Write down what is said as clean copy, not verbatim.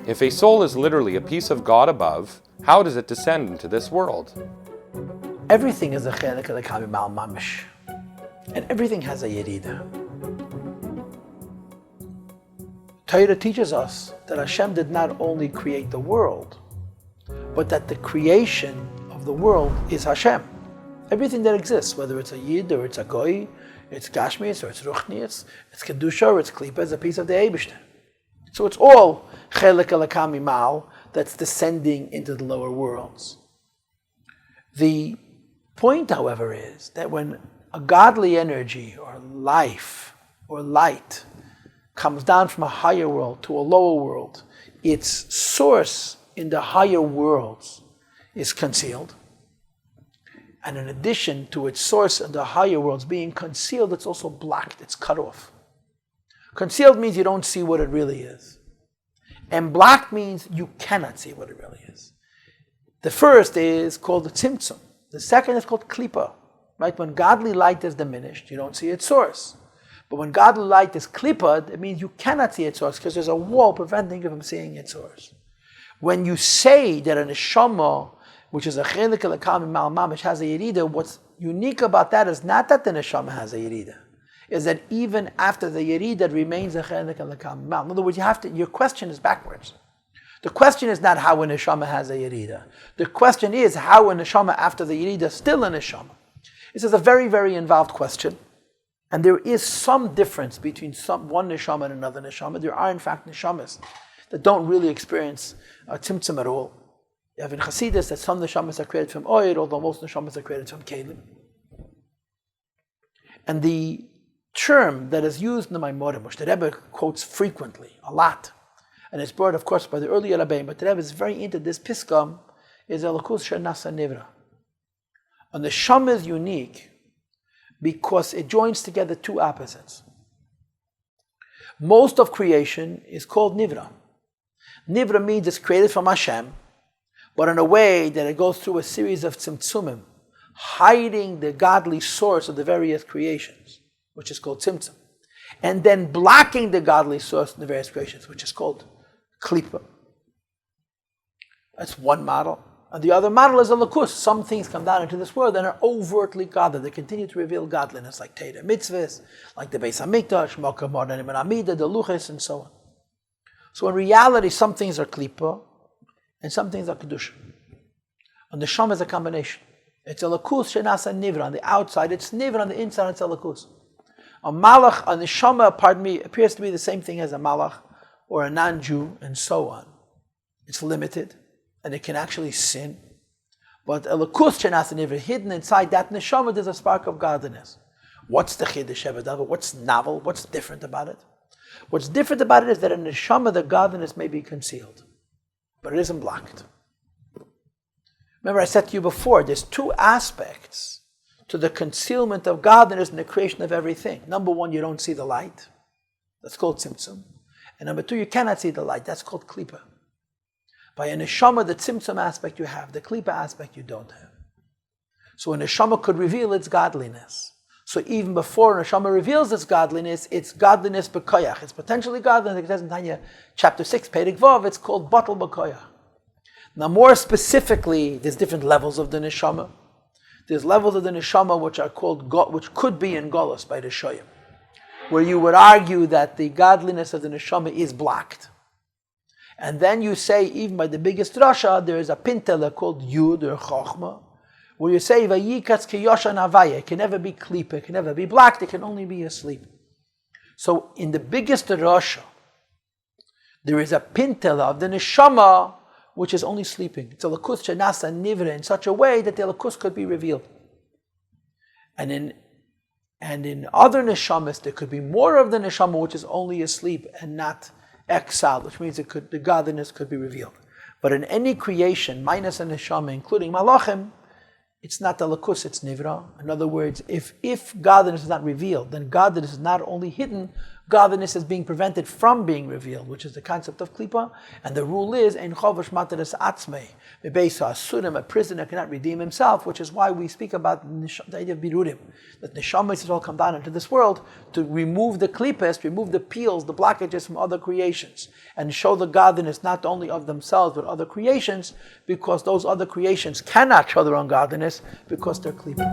If a soul is literally a piece of God above, how does it descend into this world? Everything is a chelik elokam mal mamish, and everything has a yerida. Torah teaches us that Hashem did not only create the world, but that the creation of the world is Hashem. Everything that exists, whether it's a yid or it's a goy, it's gashmis or it's ruchnius, it's kedusha or it's klipa, is a piece of the Eibishter. So it's all chelik elokam mal that's descending into the lower worlds. The point, however, is that when a godly energy or life or light comes down from a higher world to a lower world, its source in the higher worlds is concealed. And in addition to its source in the higher worlds being concealed, it's also blocked, it's cut off. Concealed means you don't see what it really is. And blocked means you cannot see what it really is. The first is called the tzimtzum. The second is called klipa. Right? When godly light is diminished, you don't see its source. But when godly light is klipped, it means you cannot see its source because there's a wall preventing you from seeing its source. When you say that a neshama, which is a chelik elokam mal mamish, has a yerida, what's unique about that is not that the neshama has a yerida, is that even after the yerida it remains a chelik elokam mal. In other words, your question is backwards. The question is not how a neshama has a yerida. The question is how a neshama after the yerida is still a neshama. This is a very, very involved question. And there is some difference between one neshama and another neshama. There are, in fact, neshamas that don't really experience tzimtzum at all. You have in Chassidus that some neshamas are created from oil, although most neshamas are created from kelim. And the term that is used in the Maimorim, which the Rebbe quotes frequently, a lot, and it's brought, of course, by the early Rabbi, but the Rebbe is very into this piskam, is Elokus Shenasa Nivra. A neshama is unique because it joins together two opposites. Most of creation is called Nivra. Nivra means it's created from Hashem, but in a way that it goes through a series of tzimtzumim, hiding the godly source of the various creations, which is called tzimtzum, and then blocking the godly source in the various creations, which is called klipa. That's one model. And the other model is a lakus. Some things come down into this world and are overtly godly. They continue to reveal godliness, like Torah mitzvahs, like the Beis Hamikdash, Malka Mordanim and Amida, the Luches, and so on. So in reality, some things are klipa, and some things are kedusha. And the sham is a combination. It's a lakus shenasa nivra. On the outside, it's nivra. On the inside, it's a lakus. A malach, a neshama, appears to be the same thing as a malach or a non-Jew, and so on. It's limited. And it can actually sin. But elokus shenasa nivra, hidden inside that neshama, there's a spark of godliness. What's the chiddush ever? What's novel? What's different about it? What's different about it is that in neshama, the godliness may be concealed, but it isn't blocked. Remember, I said to you before, there's two aspects to the concealment of godliness and the creation of everything. Number one, you don't see the light. That's called tzimtzum. And number two, you cannot see the light. That's called klipa. By a neshama, the tzimtzum aspect you have, the klipa aspect you don't have. So a neshama could reveal its godliness. So even before a neshama reveals its godliness b'koyach. It's potentially godliness. It says in Tanya, chapter 6, Perek Vav, it's called batal b'koyach. Now more specifically, there's different levels of the neshama. There's levels of the neshama which are called, which could be in Golus by the Shoyim, where you would argue that the godliness of the neshama is blocked. And then you say, even by the biggest Rasha, there is a pintele called Yud or Chochma, where you say, Vayikatz kiyosha navaya, it can never be klipa, it can never be blocked, it can only be asleep. So in the biggest Rasha, there is a pintele of the neshama, which is only sleeping. It's a lakus shenasa nivra in such a way that the lakus could be revealed. And in other neshamas, there could be more of the neshama which is only asleep and not exiled, which means the godliness could be revealed. But in any creation, minus a neshama, including malachim, it's not the lakus, it's nivra. In other words, if godliness is not revealed, then godliness is not only hidden, godliness is being prevented from being revealed, which is the concept of klipa. And the rule is, ein chovash materes atzmei, mebeisa asurim, a prisoner cannot redeem himself, which is why we speak about the idea of birurim, that neshamas all come down into this world to remove the klipas, remove the peels, the blockages from other creations, and show the godliness not only of themselves but other creations, because those other creations cannot show their own godliness because they're klipa.